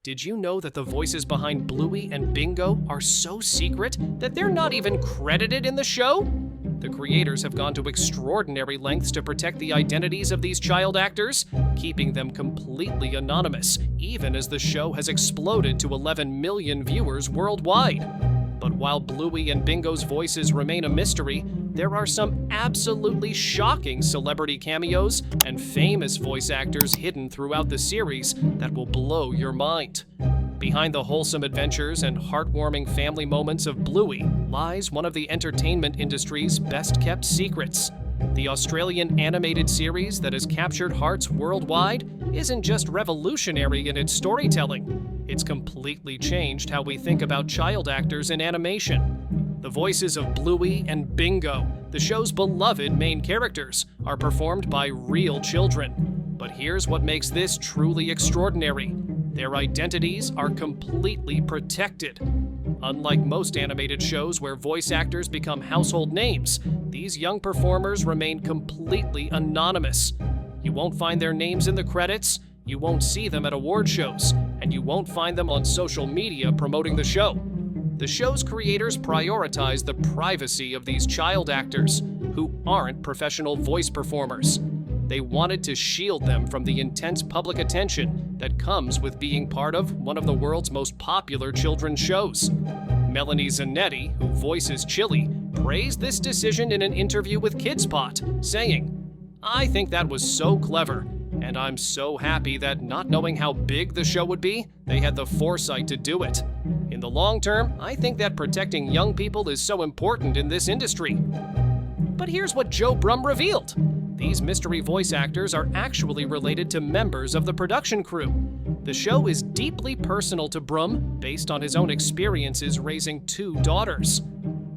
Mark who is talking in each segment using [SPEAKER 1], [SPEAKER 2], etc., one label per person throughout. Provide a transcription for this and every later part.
[SPEAKER 1] Did you know that the voices behind Bluey and Bingo are so secret that they're not even credited in the show? The creators have gone to extraordinary lengths to protect the identities of these child actors, keeping them completely anonymous, even as the show has exploded to 11 million viewers worldwide. But while Bluey and Bingo's voices remain a mystery, there are some absolutely shocking celebrity cameos and famous voice actors hidden throughout the series that will blow your mind. Behind the wholesome adventures and heartwarming family moments of Bluey lies one of the entertainment industry's best-kept secrets. The Australian animated series that has captured hearts worldwide isn't just revolutionary in its storytelling. It's completely changed how we think about child actors in animation. The voices of Bluey and Bingo, the show's beloved main characters, are performed by real children. But here's what makes this truly extraordinary. Their identities are completely protected. Unlike most animated shows where voice actors become household names, these young performers remain completely anonymous. You won't find their names in the credits, you won't see them at award shows, and you won't find them on social media promoting the show. The show's creators prioritize the privacy of these child actors, who aren't professional voice performers. They wanted to shield them from the intense public attention that comes with being part of one of the world's most popular children's shows. Melanie Zanetti, who voices Chili, praised this decision in an interview with KidSpot, saying, "I think that was so clever, and I'm so happy that not knowing how big the show would be, they had the foresight to do it. In the long term, I think that protecting young people is so important in this industry." But here's what Joe Brumm revealed. These mystery voice actors are actually related to members of the production crew. The show is deeply personal to Brumm based on his own experiences raising 2 daughters.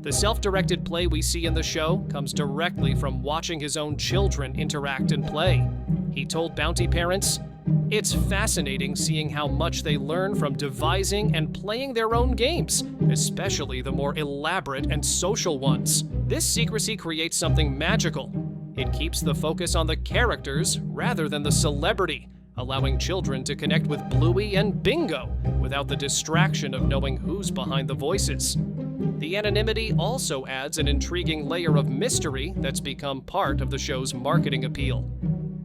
[SPEAKER 1] The self-directed play we see in the show comes directly from watching his own children interact and play. He told Bounty parents, "It's fascinating seeing how much they learn from devising and playing their own games, especially the more elaborate and social ones. This secrecy creates something magical. It keeps the focus on the characters rather than the celebrity, allowing children to connect with Bluey and Bingo without the distraction of knowing who's behind the voices." The anonymity also adds an intriguing layer of mystery that's become part of the show's marketing appeal.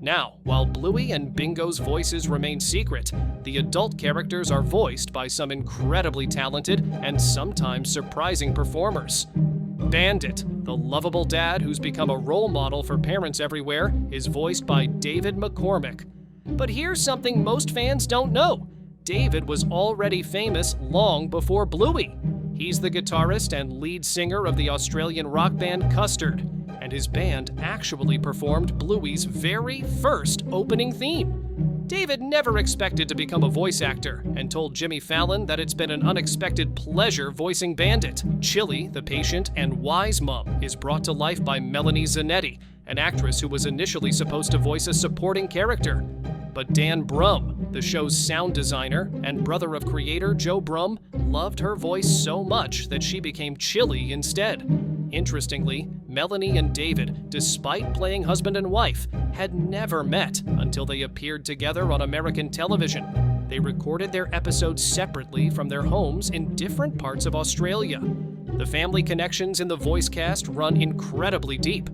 [SPEAKER 1] Now, while Bluey and Bingo's voices remain secret, the adult characters are voiced by some incredibly talented and sometimes surprising performers. Bandit, the lovable dad who's become a role model for parents everywhere, is voiced by David McCormick. But here's something most fans don't know. David was already famous long before Bluey. He's the guitarist and lead singer of the Australian rock band Custard, and his band actually performed Bluey's very first opening theme. David never expected to become a voice actor and told Jimmy Fallon that it's been an unexpected pleasure voicing Bandit. Chili, the patient and wise mom, is brought to life by Melanie Zanetti, an actress who was initially supposed to voice a supporting character. But Dan Brumm, the show's sound designer and brother of creator Joe Brumm, loved her voice so much that she became Chili instead. Interestingly, Melanie and David, despite playing husband and wife, had never met until they appeared together on American television. They recorded their episodes separately from their homes in different parts of Australia. The family connections in the voice cast run incredibly deep.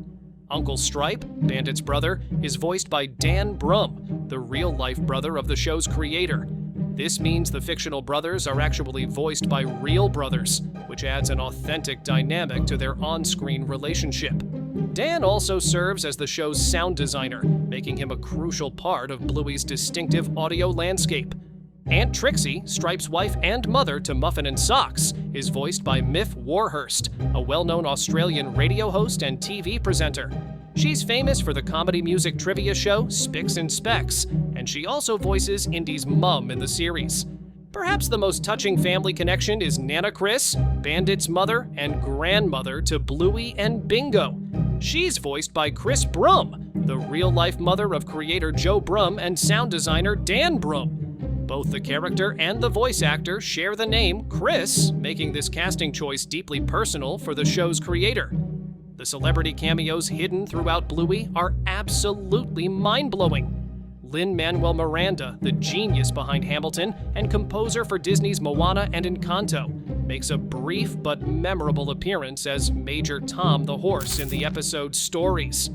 [SPEAKER 1] Uncle Stripe, Bandit's brother, is voiced by Dan Brumm, the real-life brother of the show's creator. This means the fictional brothers are actually voiced by real brothers, which adds an authentic dynamic to their on-screen relationship. Dan also serves as the show's sound designer, making him a crucial part of Bluey's distinctive audio landscape. Aunt Trixie, Stripe's wife and mother to Muffin and Socks, is voiced by Miff Warhurst, a well-known Australian radio host and TV presenter. She's famous for the comedy music trivia show Spicks and Specks, and she also voices Indy's mum in the series. Perhaps the most touching family connection is Nana Chris, Bandit's mother and grandmother to Bluey and Bingo. She's voiced by Chris Brumm, the real-life mother of creator Joe Brumm and sound designer Dan Brumm. Both the character and the voice actor share the name Chris, making this casting choice deeply personal for the show's creator. The celebrity cameos hidden throughout Bluey are absolutely mind-blowing. Lin-Manuel Miranda, the genius behind Hamilton and composer for Disney's Moana and Encanto, makes a brief but memorable appearance as Major Tom the Horse in the episode Stories.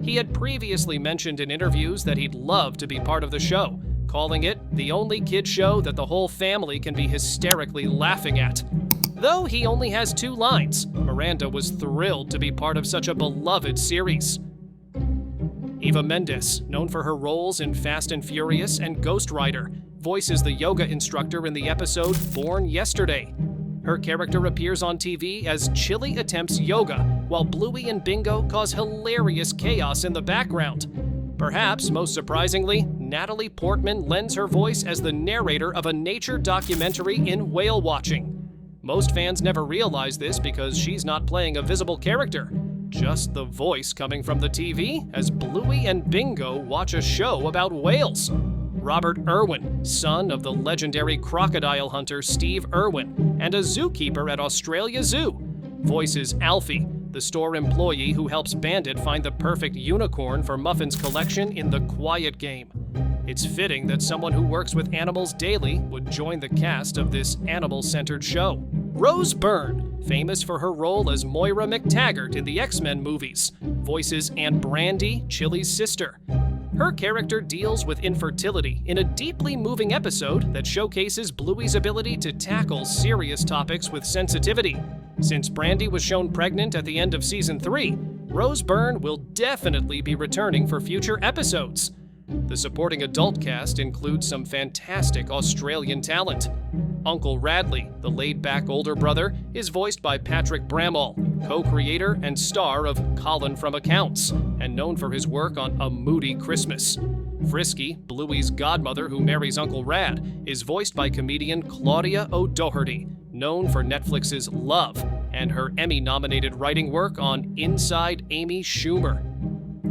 [SPEAKER 1] He had previously mentioned in interviews that he'd love to be part of the show, calling it the only kid show that the whole family can be hysterically laughing at. Though he only has 2 lines, Miranda was thrilled to be part of such a beloved series. Eva Mendes, known for her roles in Fast and Furious and Ghost Rider, voices the yoga instructor in the episode Born Yesterday. Her character appears on TV as Chili attempts yoga, while Bluey and Bingo cause hilarious chaos in the background. Perhaps most surprisingly, Natalie Portman lends her voice as the narrator of a nature documentary in whale watching. Most fans never realize this because she's not playing a visible character, just the voice coming from the TV as Bluey and Bingo watch a show about whales. Robert Irwin, son of the legendary crocodile hunter Steve Irwin and a zookeeper at Australia Zoo, voices Alfie, the store employee who helps Bandit find the perfect unicorn for Muffin's collection in The Quiet Game. It's fitting that someone who works with animals daily would join the cast of this animal-centered show. Rose Byrne, famous for her role as Moira McTaggart in the X-Men movies, voices Aunt Brandy, Chili's sister. Her character deals with infertility in a deeply moving episode that showcases Bluey's ability to tackle serious topics with sensitivity. Since Brandy was shown pregnant at the end of Season 3, Rose Byrne will definitely be returning for future episodes. The supporting adult cast includes some fantastic Australian talent. Uncle Radley, the laid-back older brother, is voiced by Patrick Bramall, co-creator and star of Colin from Accounts, and known for his work on A Moody Christmas. Frisky, Bluey's godmother who marries Uncle Rad, is voiced by comedian Claudia O'Doherty, known for Netflix's Love and her Emmy-nominated writing work on Inside Amy Schumer.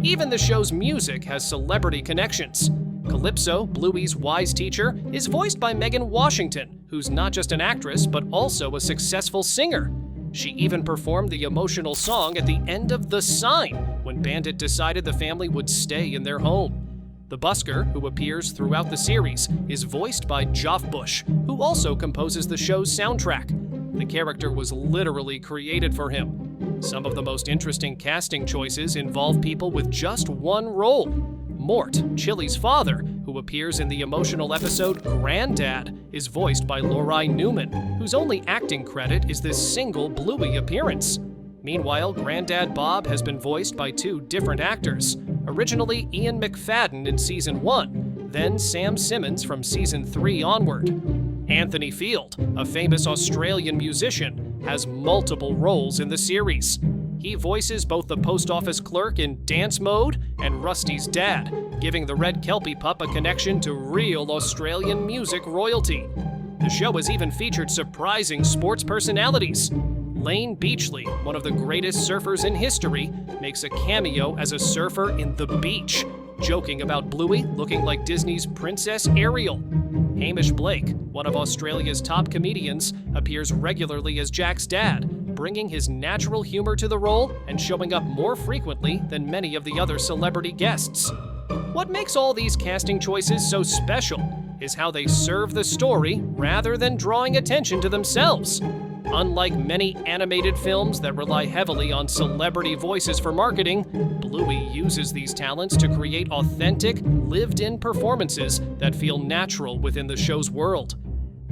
[SPEAKER 1] Even the show's music has celebrity connections. Calypso, Bluey's wise teacher, is voiced by Megan Washington, who's not just an actress but also a successful singer. She even performed the emotional song at the end of The Sign when Bandit decided the family would stay in their home. The busker, who appears throughout the series, is voiced by Joff Bush, who also composes the show's soundtrack. The character was literally created for him. Some of the most interesting casting choices involve people with just one role. Mort, Chili's father, who appears in the emotional episode Granddad, is voiced by Laurie Newman, whose only acting credit is this single Bluey appearance. Meanwhile, Granddad Bob has been voiced by 2 different actors. Originally Ian McFadden in Season 1, then Sam Simmons from Season 3 onward. Anthony Field, a famous Australian musician, has multiple roles in the series. He voices both the post office clerk in Dance Mode and Rusty's dad, giving the red Kelpie pup a connection to real Australian music royalty. The show has even featured surprising sports personalities. Lane Beachley, one of the greatest surfers in history, makes a cameo as a surfer in The Beach, joking about Bluey looking like Disney's Princess Ariel. Hamish Blake, one of Australia's top comedians, appears regularly as Jack's dad, bringing his natural humor to the role and showing up more frequently than many of the other celebrity guests. What makes all these casting choices so special is how they serve the story rather than drawing attention to themselves. Unlike many animated films that rely heavily on celebrity voices for marketing, Bluey uses these talents to create authentic, lived-in performances that feel natural within the show's world.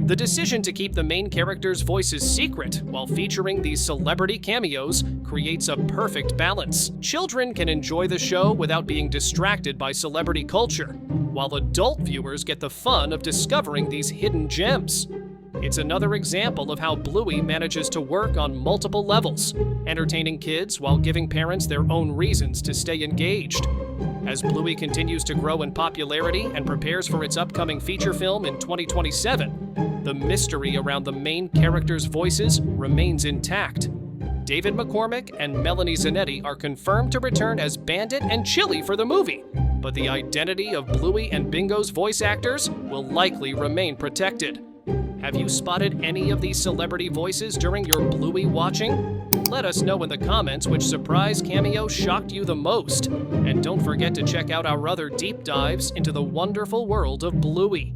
[SPEAKER 1] The decision to keep the main characters' voices secret while featuring these celebrity cameos creates a perfect balance. Children can enjoy the show without being distracted by celebrity culture, while adult viewers get the fun of discovering these hidden gems. It's another example of how Bluey manages to work on multiple levels, entertaining kids while giving parents their own reasons to stay engaged. As Bluey continues to grow in popularity and prepares for its upcoming feature film in 2027, the mystery around the main characters' voices remains intact. David McCormick and Melanie Zanetti are confirmed to return as Bandit and Chili for the movie, but the identity of Bluey and Bingo's voice actors will likely remain protected. Have you spotted any of these celebrity voices during your Bluey watching? Let us know in the comments which surprise cameo shocked you the most. And don't forget to check out our other deep dives into the wonderful world of Bluey.